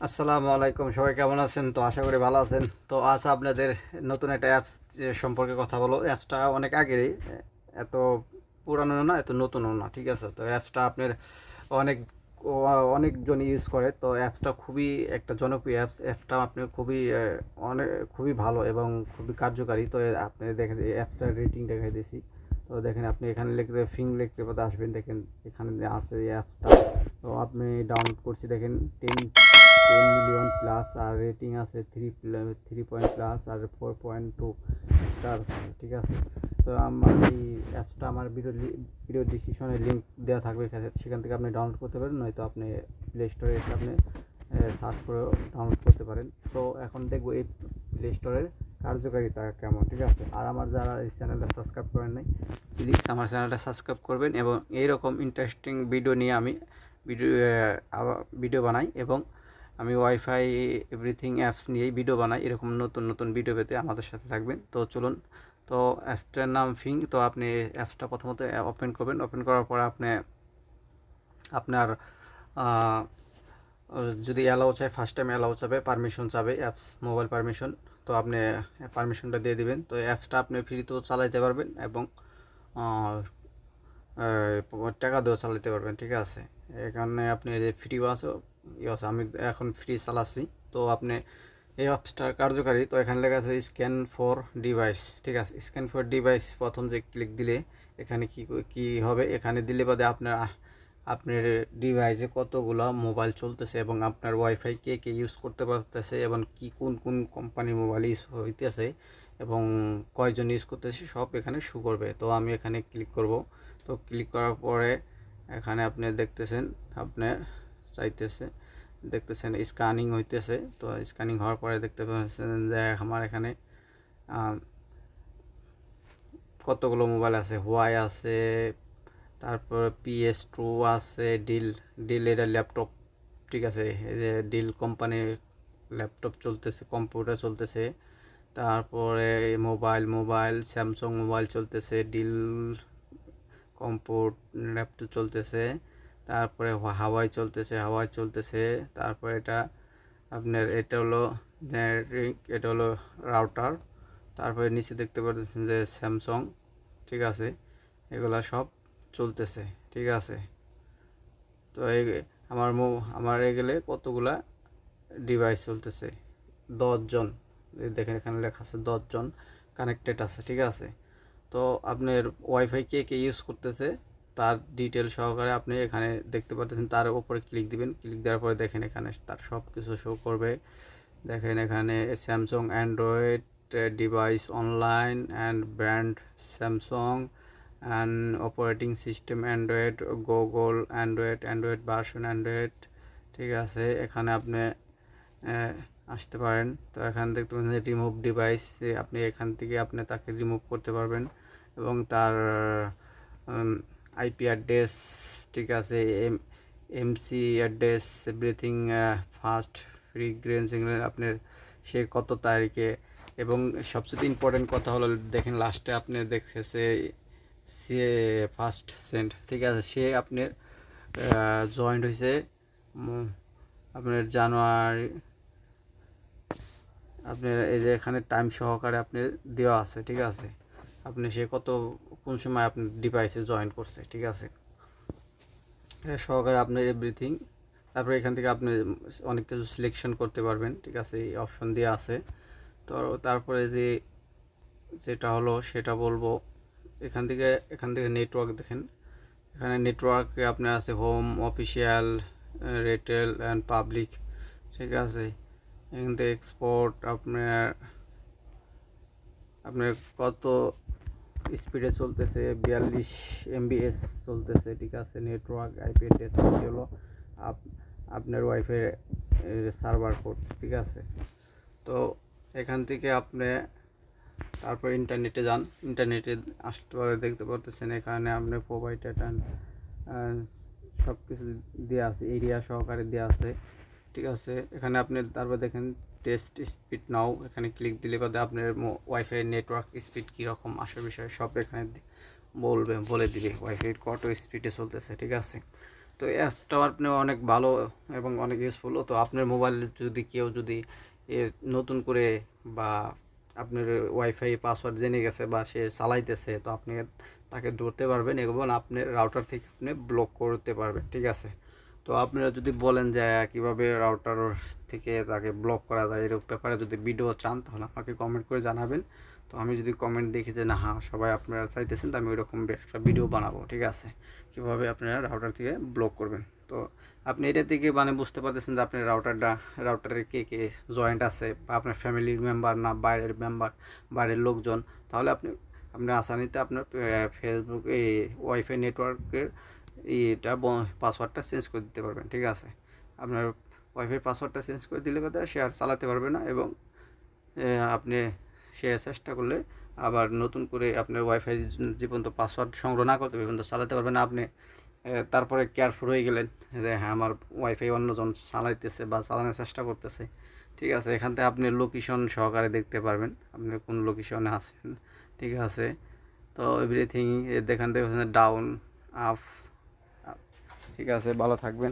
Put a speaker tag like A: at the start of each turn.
A: আসসালামু আলাইকুম, সবাই কেমন আছেন? তো আশা করি ভালো আছেন। তো আজ আপনাদের নতুন একটা অ্যাপস সম্পর্কে কথা বলো। অ্যাপসটা অনেক আগেরই, এত পুরানো না, এত নতুনও না, ঠিক আছে? তো অ্যাপসটা আপনার অনেক অনেকজন ইউজ করে। তো অ্যাপসটা খুবই একটা জনপ্রিয় অ্যাপস। অ্যাপসটা আপনি অনেক খুবই ভালো এবং খুবই কার্যকারী। তো আপনি দেখেন এই অ্যাপসটার রেটিং দেখাই দিয়েছি। তো দেখেন, আপনি এখানে লিখতে ফিং লিখতে পাতে আসবেন, দেখেন এখানে আছে এই অ্যাপসটা। তো আপনি ডাউনলোড করছি, দেখেন 10 মিলিয়ন প্লাস, আর রেটিং আছে 3 পয়েন্ট প্লাস, আর 4.2 স্টার, ঠিক আছে? তো আমার এই অ্যাপসটা আমার ভিডিও ডিসক্রিপশনে লিঙ্ক দেওয়া থাকবে, সেখান থেকে আপনি ডাউনলোড করতে পারেন, নয়তো আপনি প্লে স্টোরে এসে আপনি সার্চ করে ডাউনলোড করতে পারেন। তো এখন দেখবো এই প্লে স্টোরের কার্যকারিতা কেমন, ঠিক আছে? আর আমার যারা এই চ্যানেলটা সাবস্ক্রাইব করেন নাই, প্লিজ আমার চ্যানেলটা সাবস্ক্রাইব করবেন, এবং এইরকম ইন্টারেস্টিং ভিডিও নিয়ে আমি ভিডিও ভিডিও বানাই, এবং আমি ওয়াইফাই এভরিথিং অ্যাপস নিয়েই ভিডিও বানাই। এরকম নতুন নতুন ভিডিও পেতে আমাদের সাথে থাকবেন। তো চলুন। তো অ্যাপসটার নাম ফিং। তো আপনি অ্যাপসটা প্রথমত ওপেন করবেন। ওপেন করার পর আপনি আপনার যদি অ্যালাউ চাই, ফার্স্ট টাইম অ্যালাউ চাবে, পারমিশন চাবে, অ্যাপস মোবাইল পারমিশন। তো আপনি পারমিশনটা দিয়ে দিবেন। তো অ্যাপসটা আপনি ফ্রিতেও চালাইতে পারবেন, এবং টাকা দিয়েও চালাতে পারবেন, ঠিক আছে? এখানে আপনি যে ফ্রি আছে, আমি এখন ফ্রি চালাচ্ছি। তো আপনি এই অ্যাপসটার কার্যকারী, তো এখানে লেখা আছে স্ক্যান ফর ডিভাইস, ঠিক আছে? স্ক্যান ফর ডিভাইস প্রথম যে ক্লিক দিলে এখানে কি হবে, এখানে দিলে বাদে আপনার ডিভাইসে কতগুলো মোবাইল চলতেছে, এবং আপনার ওয়াইফাই কে কে ইউজ করতে পারতেছে, এবং কোন কোন কোম্পানির মোবাইল ইউজ হইতেছে, এবং কয়জন ইউজ করতেছে, সব এখানে শো করবে। তো আমি এখানে ক্লিক করব। তো ক্লিক করার পরে এখানে আপনি দেখতেছেন, আপনার দেখতেছেন স্ক্যানিং হইতেছে। তো স্ক্যানিং হওয়ার পরে দেখতে পাচ্ছেন যে আমার এখানে কতগুলো মোবাইল আছে। হোয়াই আছে, তারপর PS2 আছে, ডিল এটা ল্যাপটপ, ঠিক আছে? এই যে ডিল কোম্পানির ল্যাপটপ চলতেছে, কম্পিউটার চলতেছে। তারপরে মোবাইল স্যামসাং মোবাইল চলতেছে, ডিল ল্যাপটপ চলতেছে। তারপরে হাওয়াই চলতেছে। তারপরে এটা হলো জেনারিক, এটা হলো রাউটার। তারপরে নিচে দেখতে পাচ্ছেন যে স্যামসাং, ঠিক আছে? এগুলা সব চলতেছে, ঠিক আছে? তো আমার এগুলো কতগুলা ডিভাইস চলতেছে, 10 জন। দেখেন এখানে লেখা আছে 10 জন কানেক্টেড আছে, ঠিক আছে? তো আপনার ওয়াইফাই কে কে ইউজ করতেছে তার ডিটেল সহকারে আপনি এখানে দেখতে পাচ্ছেন। তার উপরে ক্লিক দিবেন। ক্লিক দেওয়ার পরে দেখেন এখানে তার সব কিছু শো করবে। দেখেন এখানে Samsung Android device online and brand Samsung, and operating system Android, Google Android version Android, ঠিক আছে? এখানে আপনি আসতে পারেন। তো এখানে দেখতে পাচ্ছেন রিমুভ ডিভাইস, আপনি এখান থেকে আপনি তাকে রিমুভ করতে পারবেন, এবং তার আইপি অ্যাড্রেস, ঠিক আছে, এমসি অ্যাড্রেস, এভরিথিং, ফাস্ট ফ্রিগ্রেন্স, আপনার সে কত তারিখে। এবং সবচেয়ে ইম্পর্টেন্ট কথা হলো, দেখেন লাস্টে আপনি দেখেছে সে ফার্স্ট সেন্ট, ঠিক আছে? সে আপনার জয়েন্ট হয়েছে আপনার জানুয়ারি, আপনার এই যে এখানে টাইম সহকারে আপনি দেওয়া আছে, ঠিক আছে? আপনি সে কোন সময় আপনার ডিভাইসে জয়েন করছে, ঠিক আছে? এটা সহকারে আপনার এভরিথিং। তারপরে এখান থেকে আপনি অনেক কিছু সিলেকশন করতে পারবেন, ঠিক আছে? এই অপশন দেওয়া আছে। তো তারপরে যেটা হলো সেটা বলবো। এখান থেকে নেটওয়ার্ক দেখেন। এখানে নেটওয়ার্কে আপনার আছে home, official, retail and public, ঠিক আছে? এখান থেকে এক্সপোর্ট আপনার কত স্পিডে চলতেছে, 42 MBs চলতেছে, ঠিক আছে? নেটওয়ার্ক আইপি অ্যাড্রেস হলো আপনার ওয়াইফাই সার্ভার কোড, ঠিক আছে? তো এখান থেকে আপনি তারপর ইন্টারনেটে যান। ইন্টারনেটে আসতে পরে দেখতে পারতেছেন এখানে আপনার প্রোভাইডার সব কিছু দেওয়া আছে, এরিয়া সহকারে দেওয়া আছে, ঠিক আছে? এখানে আপনি তারপর দেখেন টেস্ট স্পিড নাও, এখানে ক্লিক দিলে বাদে আপনার ওয়াইফাই নেটওয়ার্ক স্পিড কীরকম আসার বিষয়ে সব এখানে বলে দিবে, ওয়াইফাই কত স্পিডে চলতেছে, ঠিক আছে? তো অ্যাপসটাও আপনি অনেক ভালো এবং অনেক ইউজফুল। তো আপনার মোবাইলে যদি কেউ যদি নতুন করে বা আপনার ওয়াইফাই পাসওয়ার্ড জেনে গেছে বা সে চালাইতেছে, তো আপনি তাকে ধরতে পারবেন এবং আপনার রাউটার থেকে আপনি ব্লক করতে পারবেন, ঠিক আছে। তো আপনারা যদি বলেন যে কীভাবে রাউটার থেকে তাকে ব্লক করা যায়, এর ব্যাপারে যদি ভিডিও চান তাহলে আমাকে কমেন্ট করে জানাবেন। তো আমি যদি কমেন্ট দেখি যে না হ্যাঁ সবাই আপনারা চাইতেছেন, তো আমি ওইরকম একটা ভিডিও বানাবো, ঠিক আছে, কীভাবে আপনারা রাউটার থেকে ব্লক করবেন। তো আপনি এটা থেকে মানে বুঝতে পারতেছেন যে আপনার রাউটারে কে কে জয়েন্ট আছে, বা আপনার ফ্যামিলির মেম্বার না বাইরের মেম্বার, বাইরের লোকজন। তাহলে আপনি আসানিতে আপনার ফেসবুক এই ওয়াইফাই নেটওয়ার্কের এটা পাসওয়ার্ডটা চেঞ্জ করে দিতে পারবেন, ঠিক আছে। আপনার ওয়াইফাই পাসওয়ার্ডটা চেঞ্জ করে দিলে কথা সে আর চালাতে পারবে না, এবং আপনি সে চেষ্টা করলে আবার নতুন করে আপনার ওয়াইফাই যে পর্যন্ত পাসওয়ার্ড সংগ্রহ না করতে পর্যন্ত চালাতে পারবেন না। আপনি তারপরে কেয়ারফুল হয়ে গেলেন যে হ্যাঁ আমার ওয়াইফাই অন্যজন চালাইতেছে বা চালানোর চেষ্টা করতেছে, ঠিক আছে। এখান থেকে আপনি লোকেশন সহকারে দেখতে পারবেন আপনি কোন লোকেশনে আছেন, ঠিক আছে। তো এভরিথিং এখান থেকে ডাউন আপ, ঠিক আছে, ভালো থাকবেন।